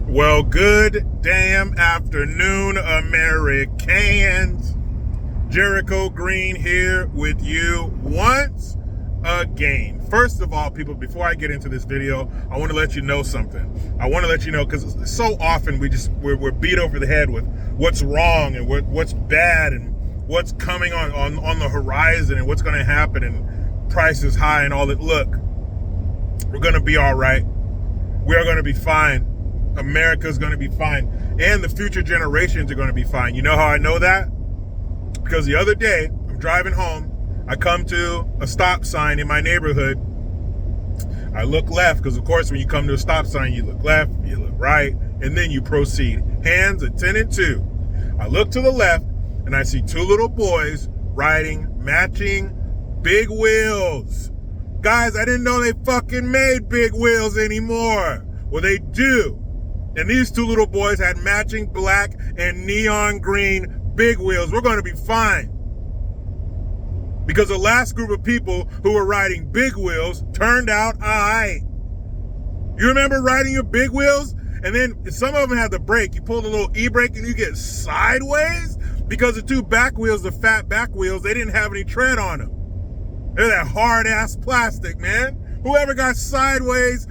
Well, good damn afternoon, Americans. Jericho Green here with you once again. First of all, people, before I get into this video, I want to let you know something. I want to let you know, because so often we're beat over the head with what's wrong and what's bad and what's coming on the horizon and what's going to happen and prices high and all that. Look, we're going to be all right. We are going to be fine. America's going to be fine, and the future generations are going to be fine. You know how I know that? Because the other day, I'm driving home. I come to a stop sign in my neighborhood. I look left, because of course when you come to a stop sign, you look left, you look right, and then you proceed. Hands at 10 and 2. I look to the left, and I see two little boys riding matching big wheels. Guys, I didn't know they fucking made big wheels anymore. Well, they do. And these two little boys had matching black and neon green big wheels. We're going to be fine. Because the last group of people who were riding big wheels turned out all right. You remember riding your big wheels? And then some of them had the brake. You pull the little e-brake and you get sideways? Because the two back wheels, the fat back wheels, they didn't have any tread on them. They're that hard-ass plastic, man. Whoever got sideways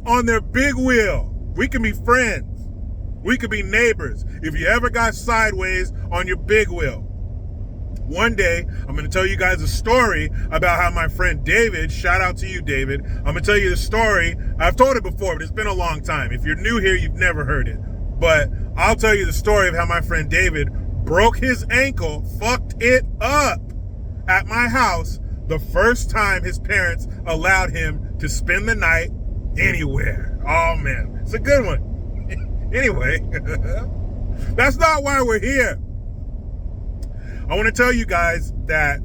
on their big wheel, we can be friends. We could be neighbors if you ever got sideways on your big wheel. One day, I'm going to tell you guys a story about how my friend David, shout out to you, David. I'm going to tell you the story. I've told it before, but it's been a long time. If you're new here, you've never heard it. But I'll tell you the story of how my friend David broke his ankle, fucked it up at my house the first time his parents allowed him to spend the night anywhere. Oh, man. It's a good one. Anyway, that's not why we're here. I want to tell you guys that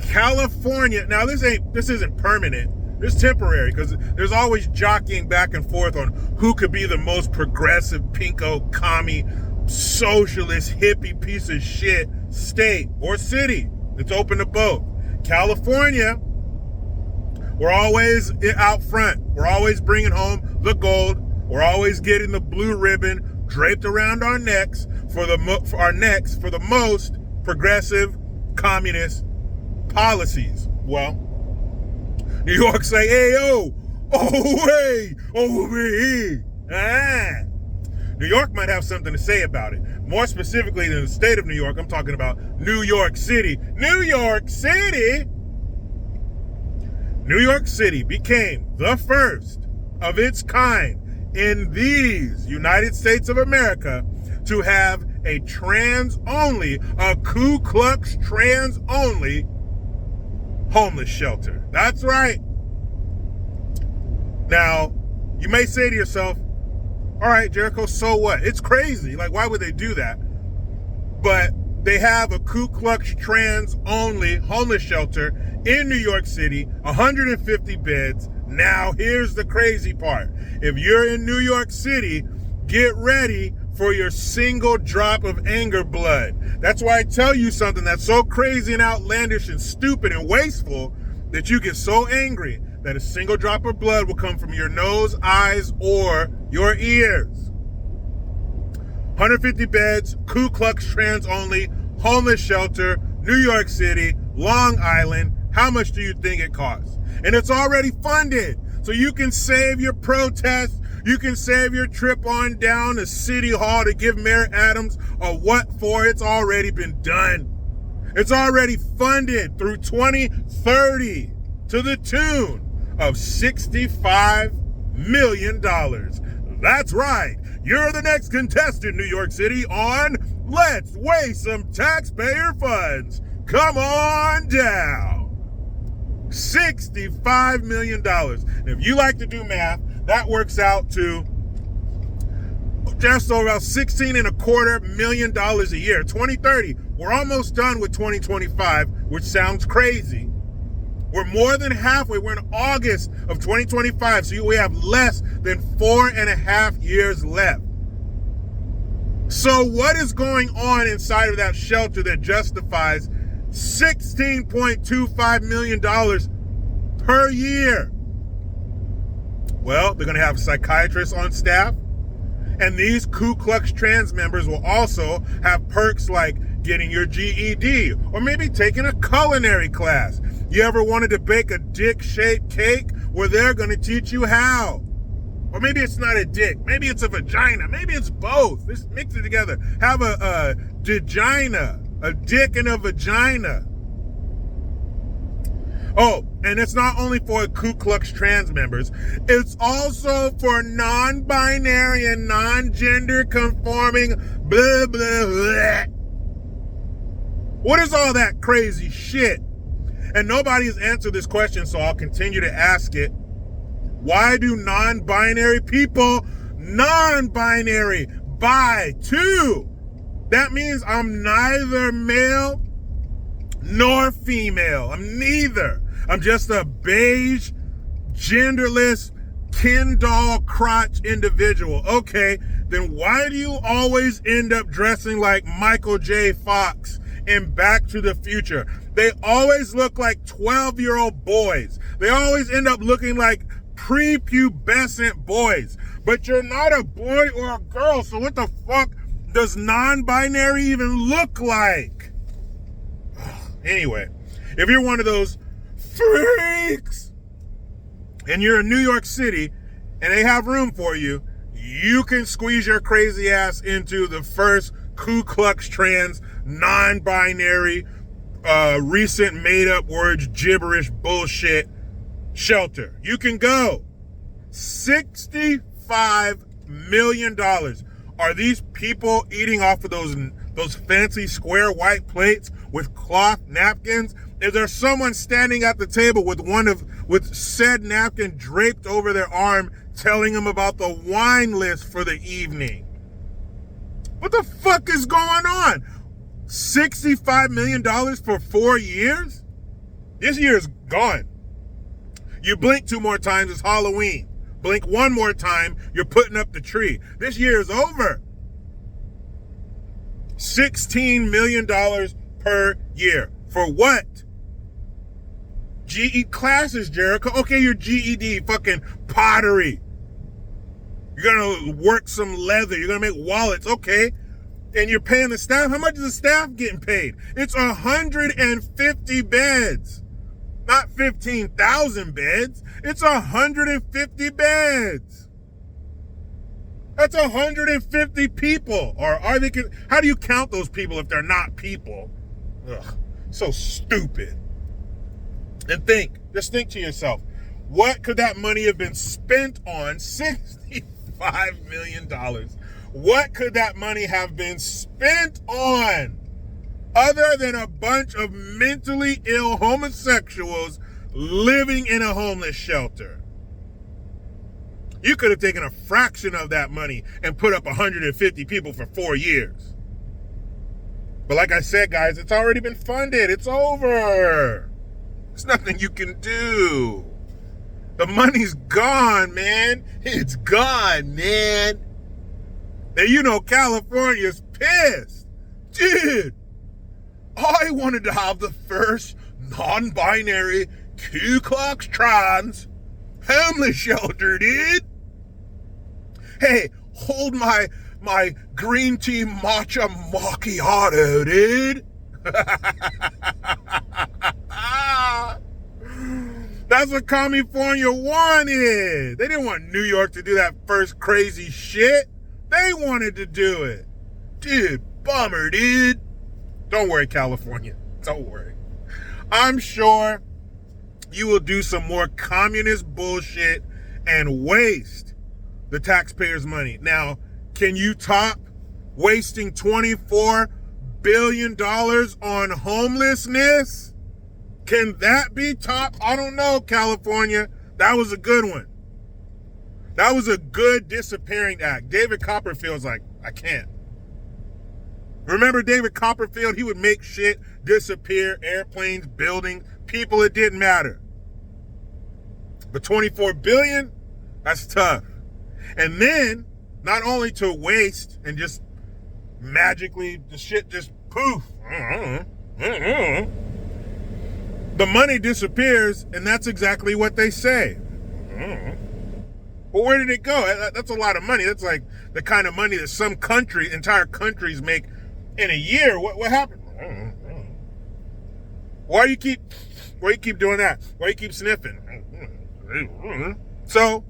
California, now this isn't permanent. It's temporary, because there's always jockeying back and forth on who could be the most progressive, pinko, commie, socialist, hippie piece of shit state or city. It's open to both. California, we're always out front. We're always bringing home the gold. We're always getting the blue ribbon draped around our necks for the most progressive communist policies. Well, New York say, hey, yo, oh, hey, over here. New York might have something to say about it. More specifically than the state of New York, I'm talking about New York City. New York City! New York City became the first of its kind in these United States of America to have a trans-only, a Ku Klux Trans-only homeless shelter. That's right. Now, you may say to yourself, all right, Jericho, so what? It's crazy. Like, why would they do that? But they have a Ku Klux Trans-only homeless shelter in New York City, 150 beds. Now, here's the crazy part. If you're in New York City, get ready for your single drop of anger blood. That's why I tell you something that's so crazy and outlandish and stupid and wasteful that you get so angry that a single drop of blood will come from your nose, eyes, or your ears. 150 beds, Ku Klux Trans only, homeless shelter, New York City, Long Island. How much do you think it costs? And it's already funded. So you can save your protest. You can save your trip on down to City Hall to give Mayor Adams a what for. It's already been done. It's already funded through 2030 to the tune of $65 million. That's right. You're the next contestant, New York City, on Let's Waste Some Taxpayer Funds. Come on down. $65 million. And if you like to do math, that works out to just over about $16.25 million a year. 2030, we're almost done with 2025, which sounds crazy. We're more than halfway. We're in August of 2025, so we have less than 4.5 years left. So what is going on inside of that shelter that justifies $16.25 million per year? Well, they're going to have psychiatrists on staff. And these Ku Klux Trans members will also have perks like getting your GED or maybe taking a culinary class. You ever wanted to bake a dick-shaped cake? Well, they're going to teach you how. Or maybe it's not a dick. Maybe it's a vagina. Maybe it's both. Let's mix it together. Have a digina, a dick and a vagina. Oh, and it's not only for Ku Klux Trans members. It's also for non-binary and non-gender conforming blah, blah, blah. What is all that crazy shit? And nobody has answered this question, so I'll continue to ask it. Why do non-binary people non-binary bi too? That means I'm neither male nor female. I'm neither. I'm just a beige, genderless, Ken doll crotch individual. Okay, then why do you always end up dressing like Michael J. Fox in Back to the Future? They always look like 12-year-old boys. They always end up looking like prepubescent boys. But you're not a boy or a girl, so what the fuck does non-binary even look like? Anyway, if you're one of those freaks and you're in New York City and they have room for you, you can squeeze your crazy ass into the first Ku Klux Trans non-binary recent made-up words gibberish bullshit shelter. You can go. $65 million. Are these people eating off of those fancy square white plates with cloth napkins? Is there someone standing at the table with said napkin draped over their arm telling them about the wine list for the evening? What the fuck is going on? $65 million for 4 years? This year's gone. You blink 2 more times, it's Halloween. Blink 1 more time, you're putting up the tree. This year is over. $16 million per year. For what? GE classes, Jericho. Okay, your GED, fucking pottery. You're gonna work some leather. You're gonna make wallets. Okay. And you're paying the staff. How much is the staff getting paid? It's 150 beds. Not 15,000 beds. It's 150 beds. That's 150 people. Or are they? How do you count those people if they're not people? Ugh, so stupid. And just think to yourself, what could that money have been spent on? $65 million. What could that money have been spent on other than a bunch of mentally ill homosexuals living in a homeless shelter? You could have taken a fraction of that money and put up 150 people for 4 years. But like I said, guys, it's already been funded. It's over. There's nothing you can do. The money's gone, man. It's gone, man. And you know California's pissed. Dude, I wanted to have the first non-binary Ku Klux Trans homeless shelter, dude. Hey, hold my green tea matcha macchiato, dude. That's what California wanted. They didn't want New York to do that first crazy shit. They wanted to do it. Dude, bummer, dude. Don't worry, California. Don't worry. I'm sure you will do some more communist bullshit and waste the taxpayers' money. Now, can you top wasting $24 billion on homelessness? Can that be top? I don't know, California. That was a good one. That was a good disappearing act. David Copperfield's like, I can't. Remember David Copperfield? He would make shit disappear, airplanes, buildings, people, it didn't matter. But 24 billion, that's tough. And then, not only to waste and just magically, the shit just poof. The money disappears, and that's exactly what they say. Well, where did it go? That's a lot of money. That's like the kind of money that some entire countries make in a year. What happened? Why you keep doing that? Why you keep sniffing? So,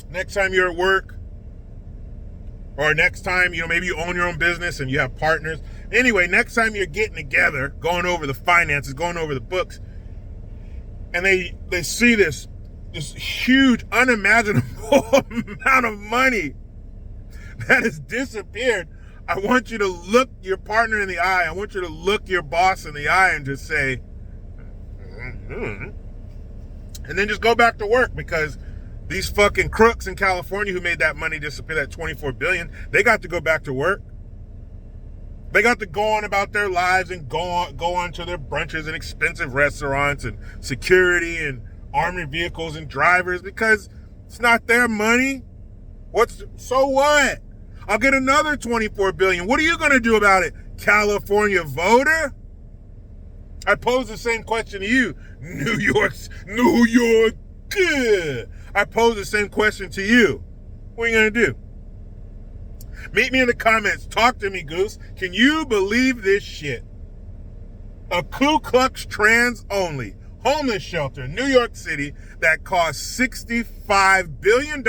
next time you're at work, or next time, maybe you own your own business and you have partners. Anyway, next time you're getting together, going over the finances, going over the books, and they see this huge, unimaginable amount of money that has disappeared, I want you to look your partner in the eye. I want you to look your boss in the eye and just say, and then just go back to work, because these fucking crooks in California who made that money disappear, that $24 billion, they got to go back to work. They got to go on about their lives and go on to their brunches and expensive restaurants and security and armored vehicles and drivers, because it's not their money. So what? I'll get another $24 billion. What are you going to do about it, California voter? I pose the same question to you, New York. I pose the same question to you. What are you going to do? Meet me in the comments. Talk to me, Goose. Can you believe this shit? A Ku Klux Trans only homeless shelter in New York City that cost $65 billion,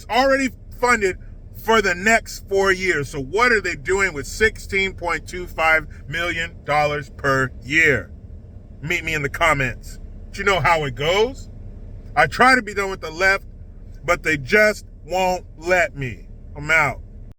already funded for the next 4 years. So what are they doing with $16.25 million per year? Meet me in the comments. But you know how it goes. I try to be done with the left, but they just won't let me. I'm out.